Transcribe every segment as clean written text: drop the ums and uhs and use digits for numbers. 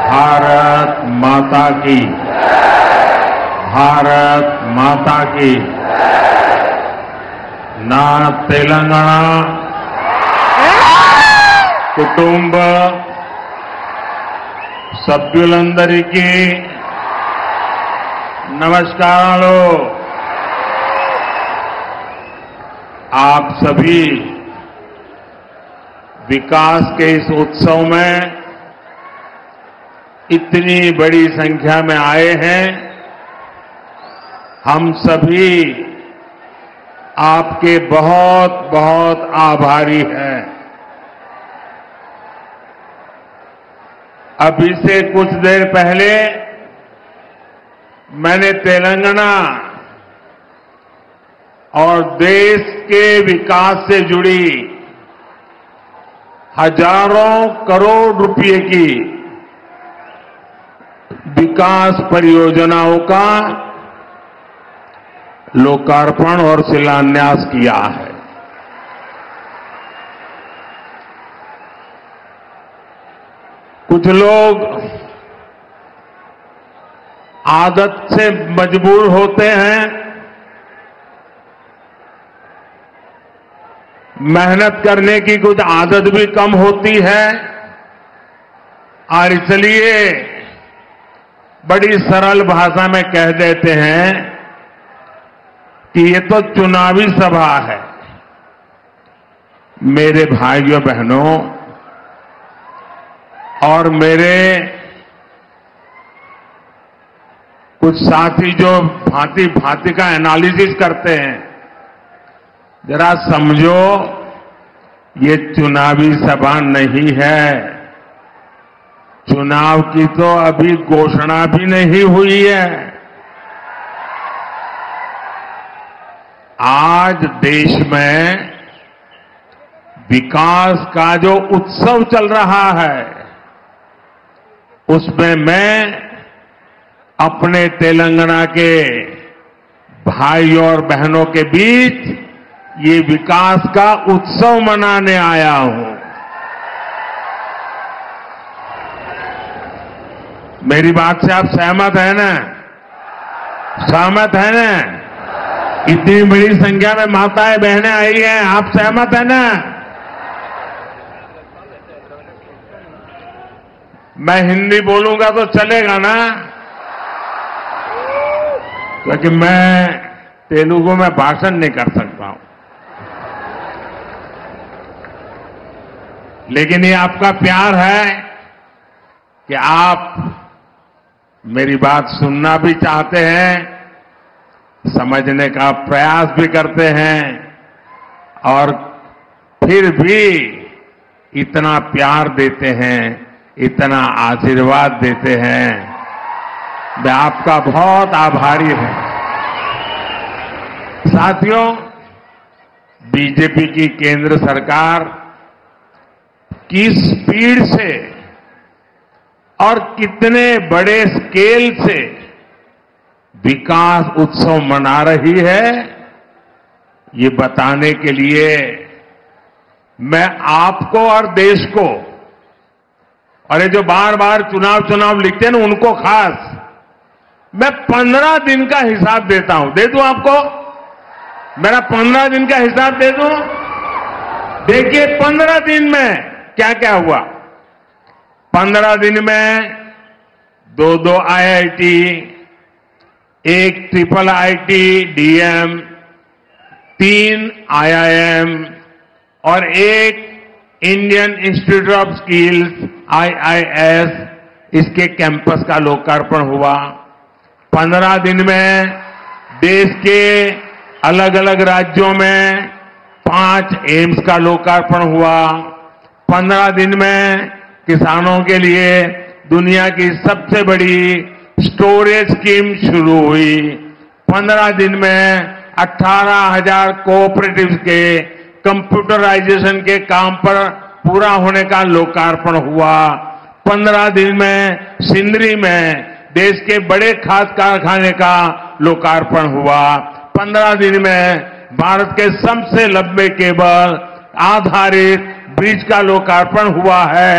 भारत माता की, भारत माता की। ना तेलंगाना కుటుంబ సభ్యులందరికీ नमस्काराలు। आप सभी विकास के इस उत्सव में इतनी बड़ी संख्या में आए हैं। हम सभी आपके बहुत बहुत आभारी हैं। अभी से कुछ देर पहले मैंने तेलंगाना और देश के विकास से जुड़ी हजारों करोड़ रुपए की विकास परियोजनाओं का लोकार्पण और शिलान्यास किया है। कुछ लोग आदत से मजबूर होते हैं, मेहनत करने की कुछ आदत भी कम होती है और इसलिए बड़ी सरल भाषा में कह देते हैं कि ये तो चुनावी सभा है। मेरे भाइयों बहनों और मेरे कुछ साथी जो भांति भांति का एनालिसिस करते हैं, जरा समझो ये चुनावी सभा नहीं है। चुनाव की तो अभी घोषणा भी नहीं हुई है। आज देश में विकास का जो उत्सव चल रहा है, उसमें मैं अपने तेलंगाना के भाइयों और बहनों के बीच ये विकास का उत्सव मनाने आया हूं। मेरी बात से आप सहमत हैं ना? सहमत हैं ना? इतनी बड़ी संख्या में माताएं बहनें आई हैं, आप सहमत हैं ना? मैं हिंदी बोलूंगा तो चलेगा ना? क्योंकि मैं तेलुगु में भाषण नहीं कर सकता हूं। लेकिन ये आपका प्यार है कि आप मेरी बात सुनना भी चाहते हैं, समझने का प्रयास भी करते हैं और फिर भी इतना प्यार देते हैं, इतना आशीर्वाद देते हैं। मैं आपका बहुत आभारी हूं। साथियों, बीजेपी की केंद्र सरकार किस स्पीड से और कितने बड़े स्केल से विकास उत्सव मना रही है, ये बताने के लिए मैं आपको और देश को, और ये जो बार बार चुनाव लिखते हैं ना, उनको खास मैं 15 दिन का हिसाब देता हूं। दे दूं आपको? मेरा 15 दिन का हिसाब दे दूं? देखिए 15 दिन में क्या क्या हुआ। 15 दिन में 2 IIT, एक IIIT DM, 3 IIM और एक Indian institute of skills IIS, इसके कैंपस का लोकार्पण हुआ। 15 दिन में देश के अलग अलग राज्यों में 5 एम्स का लोकार्पण हुआ। 15 दिन में किसानों के लिए दुनिया की सबसे बड़ी स्टोरेज स्कीम शुरू हुई। 15 दिन में 18,000 कोऑपरेटिव्स के कंप्यूटराइजेशन के काम पर पूरा होने का लोकार्पण हुआ। 15 दिन में सिंदरी में देश के बड़े खाद कारखाने का लोकार्पण हुआ। 15 दिन में भारत के सबसे लंबे केबल आधारित ब्रिज का लोकार्पण हुआ है।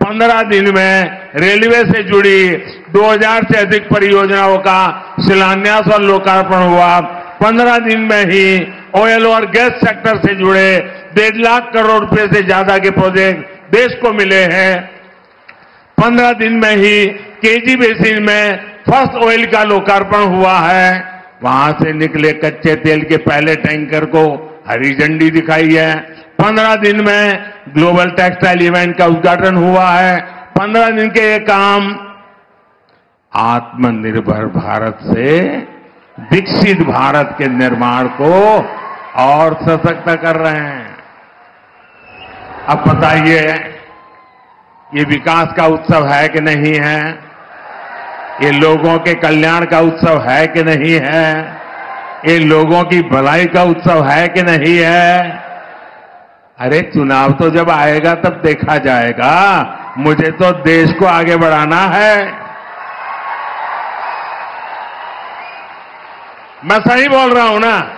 15 दिन में रेलवे से जुड़ी 2000 से अधिक परियोजनाओं का शिलान्यास और लोकार्पण हुआ। 15 दिन में ही ऑयल और गैस सेक्टर से जुड़े 1.5 लाख करोड़ रुपए से ज्यादा के प्रोजेक्ट देश को मिले हैं। 15 दिन में ही केजी बेसिन में फर्स्ट ऑयल का लोकार्पण हुआ है। वहां से निकले कच्चे तेल के पहले टैंकर को हरी झंडी दिखाई है। 15 दिन में ग्लोबल टेक्सटाइल इवेंट का उद्घाटन हुआ है। 15 दिन के ये काम आत्मनिर्भर भारत से विकसित भारत के निर्माण को और सशक्त कर रहे हैं। अब बताइए, ये विकास का उत्सव है कि नहीं है? ये लोगों के कल्याण का उत्सव है कि नहीं है? ये लोगों की भलाई का उत्सव है कि नहीं है? अरे चुनाव तो जब आएगा तब देखा जाएगा। मुझे तो देश को आगे बढ़ाना है। मैं सही बोल रहा हूं ना?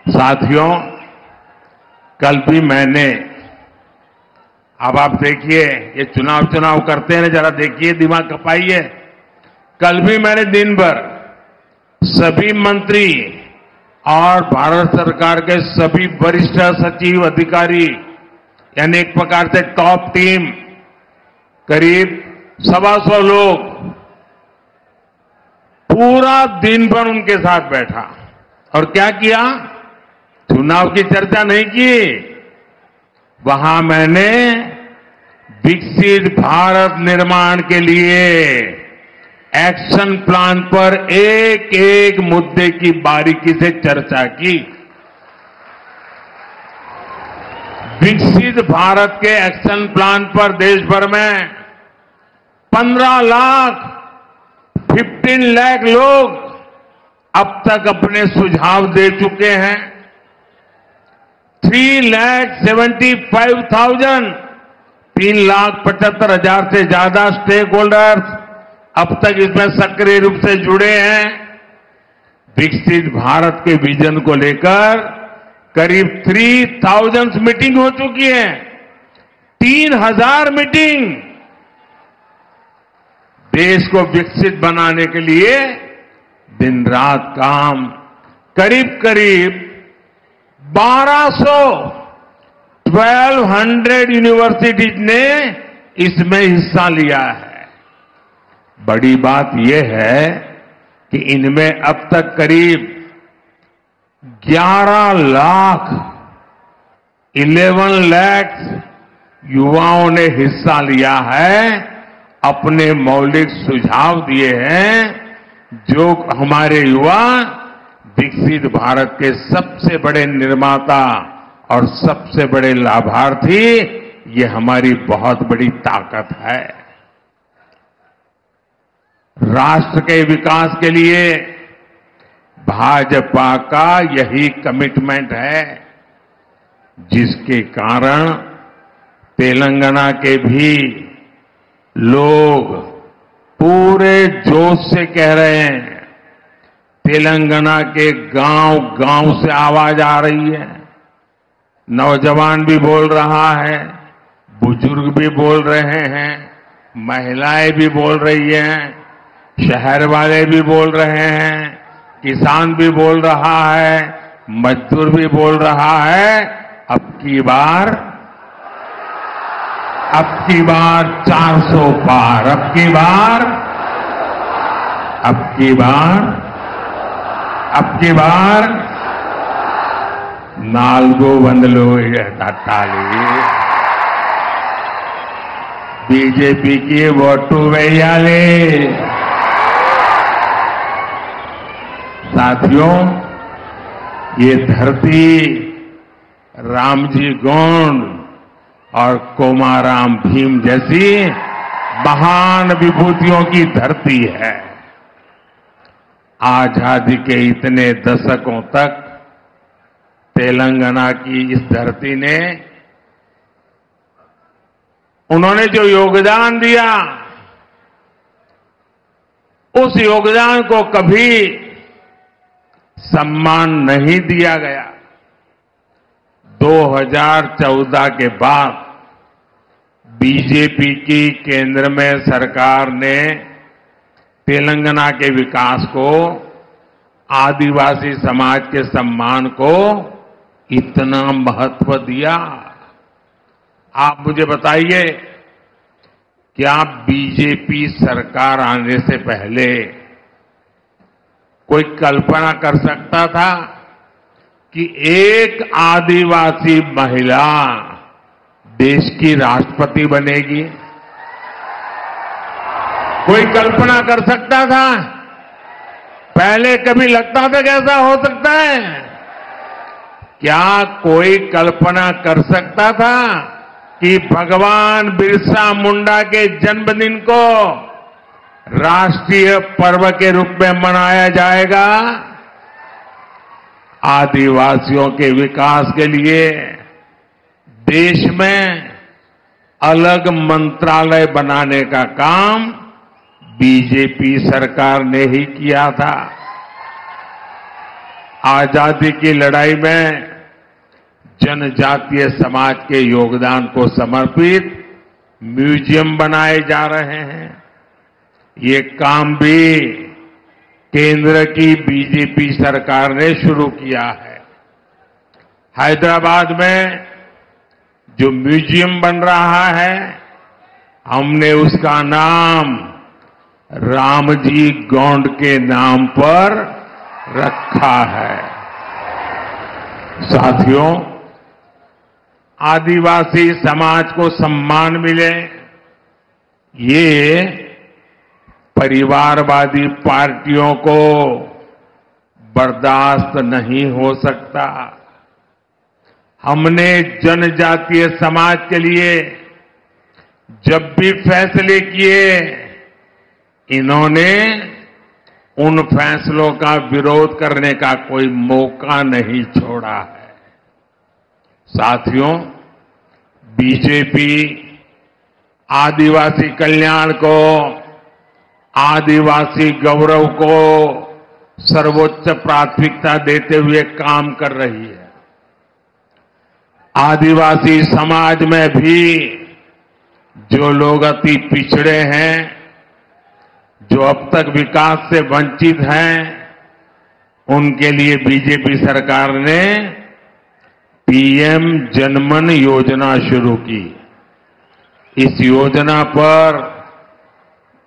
साथियों, कल भी मैंने, अब आप देखिए, ये चुनाव करते हैं, जरा देखिए, दिमाग खपाइए। कल भी मैंने दिन भर सभी मंत्री और भारत सरकार के सभी वरिष्ठ सचिव अधिकारी, यानी एक प्रकार से टॉप टीम, करीब 125 लोग, पूरा दिन भर उनके साथ बैठा और क्या किया? चुनाव की चर्चा नहीं की। वहां मैंने विकसित भारत निर्माण के लिए एक्शन प्लान पर एक एक मुद्दे की बारीकी से चर्चा की। विकसित भारत के एक्शन प्लान पर देश भर में 15 लाख लोग अब तक अपने सुझाव दे चुके हैं। 3,75,000 से ज्यादा स्टेक होल्डर्स अब तक इसमें सक्रिय रूप से जुड़े हैं। विकसित भारत के विजन को लेकर करीब 3,000 मीटिंग हो चुकी है। 3,000 मीटिंग। देश को विकसित बनाने के लिए दिन रात काम, करीब 1200 यूनिवर्सिटीज ने इसमें हिस्सा लिया है। बड़ी बात यह है कि इनमें अब तक करीब 11 लाख युवाओं ने हिस्सा लिया है, अपने मौलिक सुझाव दिए हैं, जो हमारे युवा विकसित भारत के सबसे बड़े निर्माता और सबसे बड़े लाभार्थी, ये हमारी बहुत बड़ी ताकत है। राष्ट्र के विकास के लिए भाजपा का यही कमिटमेंट है, जिसके कारण तेलंगाना के भी लोग पूरे जोश से कह रहे हैं। तेलंगाना के गांव से आवाज आ रही है। नौजवान भी बोल रहा है, बुजुर्ग भी बोल रहे हैं, महिलाएं भी बोल रही हैं, शहर वाले भी बोल रहे हैं, किसान भी बोल रहा है, मजदूर भी बोल रहा है। अब की बार 400 पार, अब की बार 4 వందలు తట్టాలి। బీజేపీకి ఓటు వేయాలి। साथियों, ये धरती रामजी गोंड और कोमाराम भीम जैसी महान विभूतियों की धरती है। आजादी के इतने दशकों तक तेलंगाना की इस धरती ने उन्होंने जो योगदान दिया, उस योगदान को कभी सम्मान नहीं दिया गया। 2014 के बाद बीजेपी की केंद्र में सरकार ने तेलंगाना के विकास को, आदिवासी समाज के सम्मान को इतना महत्व दिया। आप मुझे बताइए, क्या बीजेपी सरकार आने से पहले कोई कल्पना कर सकता था कि एक आदिवासी महिला देश की राष्ट्रपति बनेगी? कोई कल्पना कर सकता था? पहले कभी लगता था कि ऐसा हो सकता है? क्या कोई कल्पना कर सकता था कि भगवान बिरसा मुंडा के जन्मदिन को राष्ट्रीय पर्व के रूप में मनाया जाएगा? आदिवासियों के विकास के लिए देश में अलग मंत्रालय बनाने का काम बीजेपी सरकार ने ही किया था। आजादी की लड़ाई में जनजातीय समाज के योगदान को समर्पित म्यूजियम बनाए जा रहे हैं। ये काम भी केंद्र की बीजेपी सरकार ने शुरू किया है। हैदराबाद में जो म्यूजियम बन रहा है, हमने उसका नाम रामजी गोंड के नाम पर रखा है। साथियों, आदिवासी समाज को सम्मान मिले, ये परिवारवादी पार्टियों को बर्दाश्त नहीं हो सकता। हमने जनजातीय समाज के लिए जब भी फैसले किए, इन्होंने उन फैसलों का विरोध करने का कोई मौका नहीं छोड़ा है। साथियों, बीजेपी आदिवासी कल्याण को, आदिवासी गौरव को सर्वोच्च प्राथमिकता देते हुए काम कर रही है। आदिवासी समाज में भी जो लोग अति पिछड़े हैं, जो अब तक विकास से वंचित हैं, उनके लिए बीजेपी सरकार ने पीएम जनमन योजना शुरू की। इस योजना पर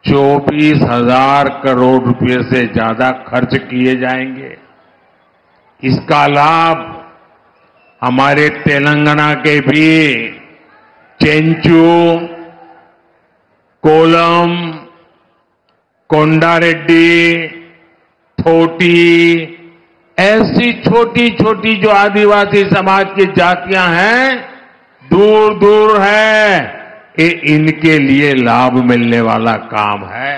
24,000 करोड़ रुपए से ज्यादा खर्च किए जाएंगे। इसका लाभ हमारे तेलंगाना के भी चेंचू, कोलम, कोंडारेड्डी, थोटी, ऐसी छोटी छोटी जो आदिवासी समाज की जातियां हैं, दूर दूर है, ये इनके लिए लाभ मिलने वाला काम है।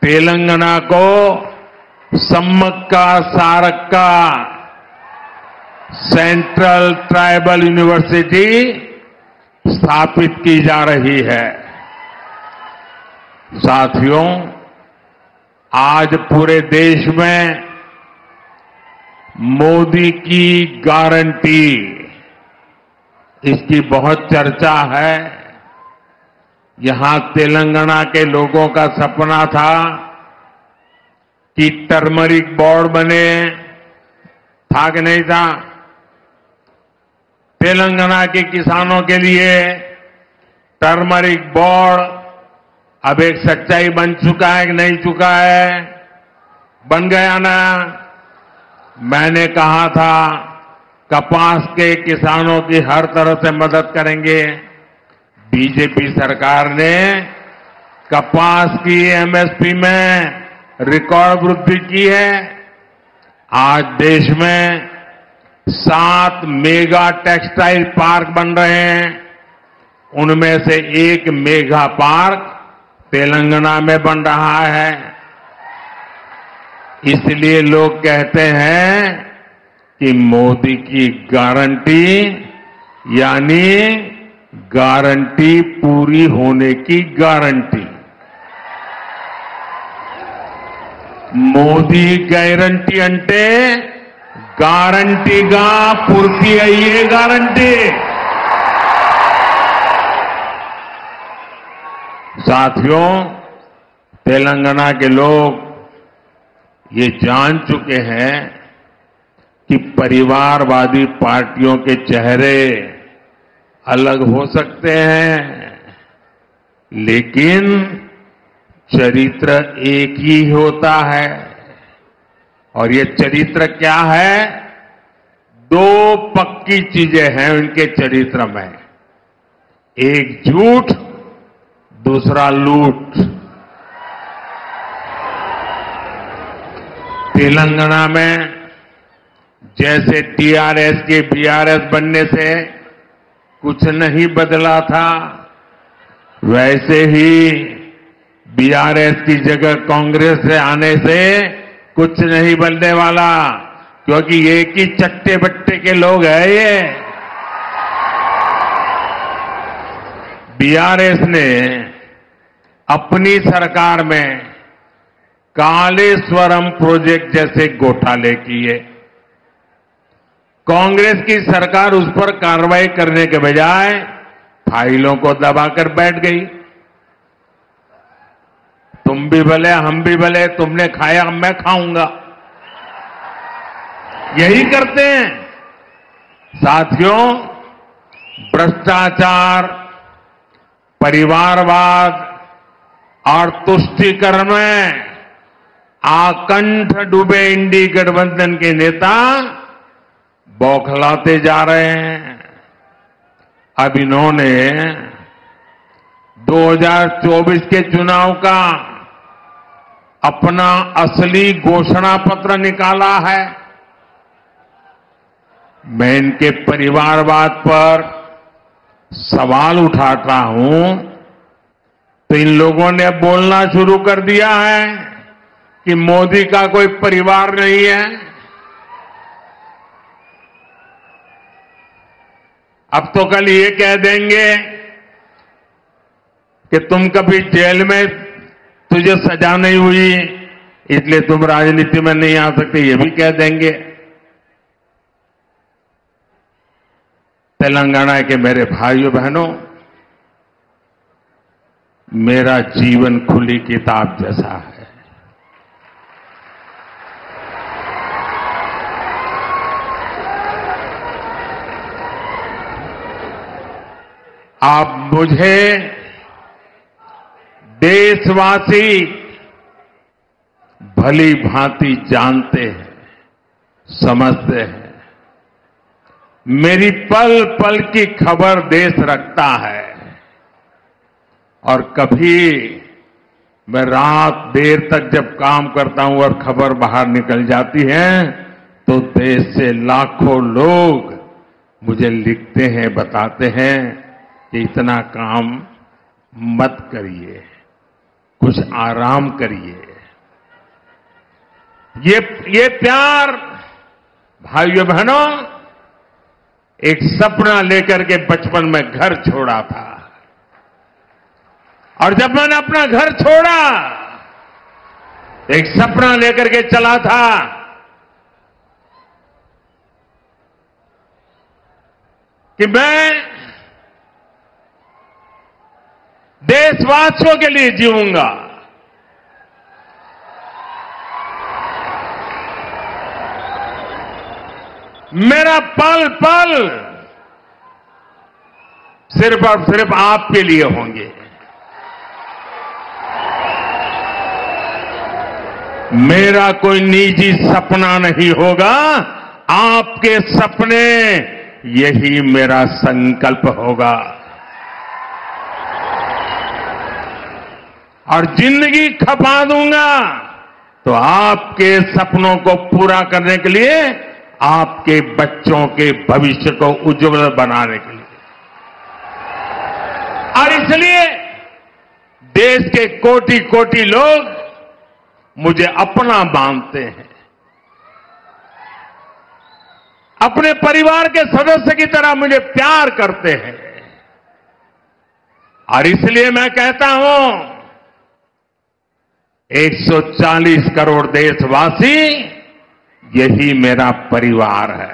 तेलंगाना को Sammakka Sarakka central tribal university स्थापित की जा रही है। साथियों, आज पूरे देश में मोदी की गारंटी, इसकी बहुत चर्चा है। यहां तेलंगाना के लोगों का सपना था कि टर्मरिक बोर्ड बने, था कि नहीं था? तेलंगाना के किसानों के लिए टर्मरिक बोर्ड अब एक सच्चाई बन चुका है कि नहीं चुका है? बन गया ना? मैंने कहा था कपास के किसानों की हर तरह से मदद करेंगे। बीजेपी सरकार ने कपास की एमएसपी में रिकॉर्ड वृद्धि की है। आज देश में 7 मेगा टेक्सटाइल पार्क बन रहे हैं। उनमें से एक मेगा पार्क तेलंगाना में बन रहा है। इसलिए लोग कहते हैं कि मोदी की गारंटी यानी गारंटी पूरी होने की गारंटी। మోదీ గ్యారంటీ అంటే గ్యారంటీగా పూర్తి అయ్యే గ్యారంటీ। साथियों, तेलंगाना के लोग ये जान चुके हैं कि परिवारवादी पार्टियों के चेहरे अलग हो सकते हैं, लेकिन चरित्र एक ही होता है। और ये चरित्र क्या है? दो पक्की चीजें हैं उनके चरित्र में, एक झूठ, दूसरा लूट। तेलंगाना में जैसे टीआरएस के बीआरएस बनने से कुछ नहीं बदला था, वैसे ही बीआरएस की जगह कांग्रेस से आने से कुछ नहीं बनने वाला, क्योंकि एक ही चट्टे बट्टे के लोग हैं ये। बीआरएस ने अपनी सरकार में कालेश्वरम प्रोजेक्ट जैसे घोटाले किए। कांग्रेस की सरकार उस पर कार्रवाई करने के बजाय फाइलों को दबाकर बैठ गई। तुम भी भले हम भी भले, तुमने खाया मैं खाऊंगा, यही करते हैं। साथियों, भ्रष्टाचार, परिवारवाद और तुष्टीकरण में आकंठ डूबे इंडी गठबंधन के नेता बौखलाते जा रहे हैं। अब इन्होंने 2024 के चुनाव का अपना असली घोषणा पत्र निकाला है। मैं इनके परिवारवाद पर सवाल उठाता हूं तो इन लोगों ने बोलना शुरू कर दिया है कि मोदी का कोई परिवार नहीं है। अब तो कल ये कह देंगे कि तुम कभी जेल में तुझे सजा नहीं हुई इसलिए तुम राजनीति में नहीं आ सकते, ये भी कह देंगे। तेलंगाना के मेरे भाइयों बहनों, मेरा जीवन खुली किताब जैसा है। आप मुझे देशवासी भली भांति जानते हैं, समझते हैं। मेरी पल पल की खबर देश रखता है और कभी मैं रात देर तक जब काम करता हूं और खबर बाहर निकल जाती है तो देश से लाखों लोग मुझे लिखते हैं, बताते हैं कि इतना काम मत करिए, कुछ आराम करिए। ये प्यार भाइयों बहनों, एक सपना लेकर के बचपन में घर छोड़ा था और जब मैंने अपना घर छोड़ा एक सपना लेकर के चला था कि मैं देशवासियों के लिए जीऊंगा। मेरा पल पल सिर्फ और सिर्फ आपके लिए होंगे। मेरा कोई निजी सपना नहीं होगा, आपके सपने, यही मेरा संकल्प होगा। और जिंदगी खपा दूंगा तो आपके सपनों को पूरा करने के लिए, आपके बच्चों के भविष्य को उज्जवल बनाने के लिए। और इसलिए देश के कोटि कोटि लोग मुझे अपना मानते हैं, अपने परिवार के सदस्य की तरह मुझे प्यार करते हैं। और इसलिए मैं कहता हूं 140 करोड़ देशवासी यही मेरा परिवार है।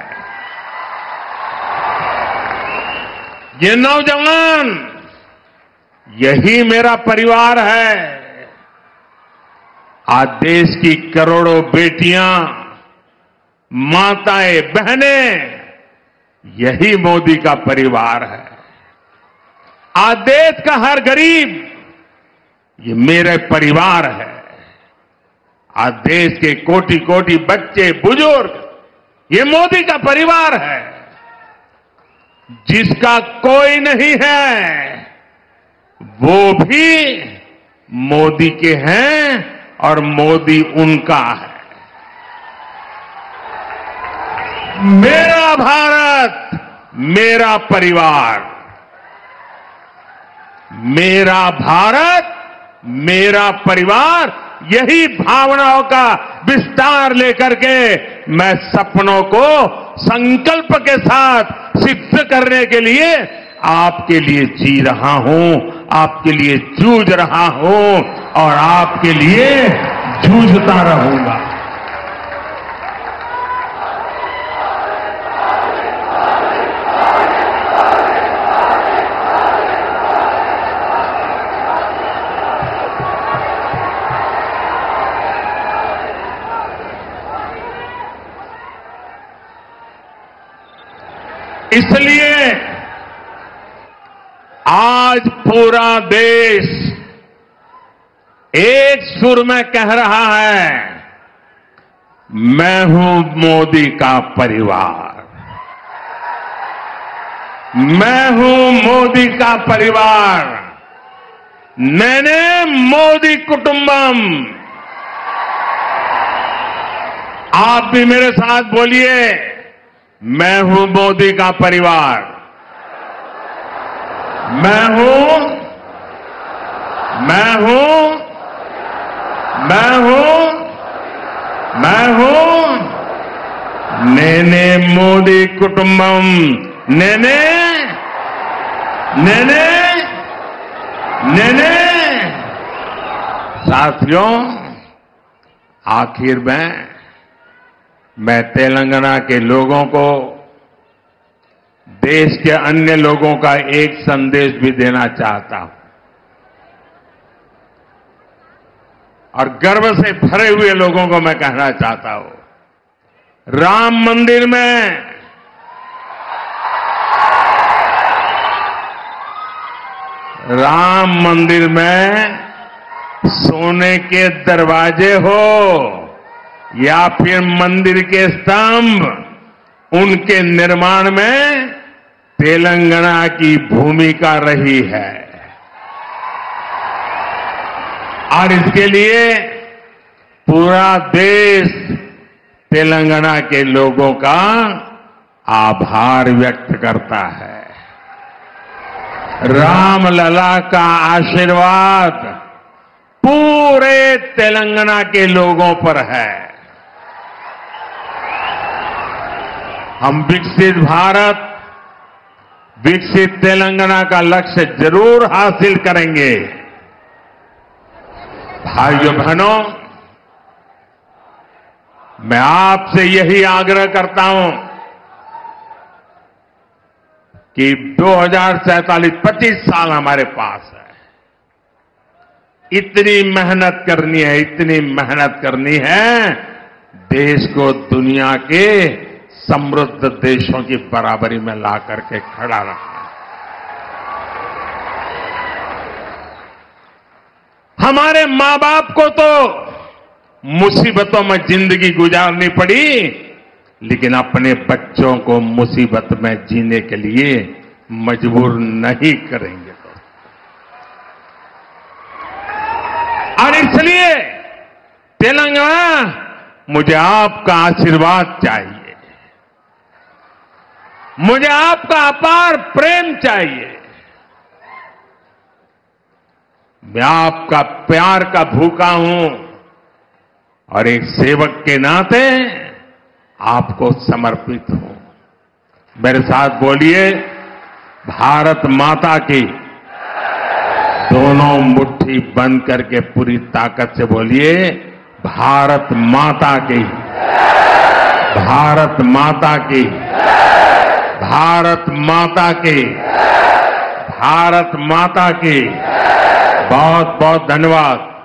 ये नौजवान यही मेरा परिवार है। आज देश की करोड़ों बेटियां, माताएं, बहनें यही मोदी का परिवार है। आज देश का हर गरीब ये मेरे परिवार है। आज देश के कोटि कोटि बच्चे, बुजुर्ग ये मोदी का परिवार है। जिसका कोई नहीं है वो भी मोदी के हैं और मोदी उनका है। मेरा भारत, मेरा परिवार, मेरा भारत, मेरा परिवार, यही भावनाओं का विस्तार लेकर के मैं सपनों को संकल्प के साथ सिद्ध करने के लिए आपके लिए जी रहा हूं, आपके लिए जूझ रहा हूं और आपके लिए जूझता रहूंगा। इसलिए आज पूरा देश एक सुर में कह रहा है, मैं हूं मोदी का परिवार, मैं हूं मोदी का परिवार, नैने मोदी कुटुंबम। आप भी मेरे साथ बोलिए, मैं हूं मोदी का परिवार, मैं हूं, मैं हूं, मैं हूं, मैं हूं नेने मोदी कुटुंबम, नेने नेने नेने। साथियों, आखिर में मैं तेलंगाना के लोगों को, देश के अन्य लोगों का एक संदेश भी देना चाहता हूं और गर्व से भरे हुए लोगों को मैं कहना चाहता हूं, राम मंदिर में सोने के दरवाजे हो या फिर मंदिर के स्तंभ, उनके निर्माण में तेलंगाना की भूमिका रही है और इसके लिए पूरा देश तेलंगाना के लोगों का आभार व्यक्त करता है। राम लला का आशीर्वाद पूरे तेलंगाना के लोगों पर है। हम विकसित भारत, विकसित तेलंगाना का लक्ष्य जरूर हासिल करेंगे। भाइयों बहनों, मैं आपसे यही आग्रह करता हूं कि 2047 25 साल हमारे पास है। इतनी मेहनत करनी है, इतनी मेहनत करनी है, देश को दुनिया के समृद्ध देशों की बराबरी में ला करके खड़ा रखना। हमारे मां बाप को तो मुसीबतों में जिंदगी गुजारनी पड़ी, लेकिन अपने बच्चों को मुसीबत में जीने के लिए मजबूर नहीं करेंगे। और इसलिए तेलंगाना, मुझे आपका आशीर्वाद चाहिए, मुझे आपका अपार प्रेम चाहिए। मैं आपका प्यार का भूखा हूं और एक सेवक के नाते आपको समर्पित हूं। मेरे साथ बोलिए, भारत माता की, दोनों मुट्ठी बंद करके पूरी ताकत से बोलिए, भारत माता की, भारत माता की, भारत माता की, भारत माता की। बहुत बहुत धन्यवाद।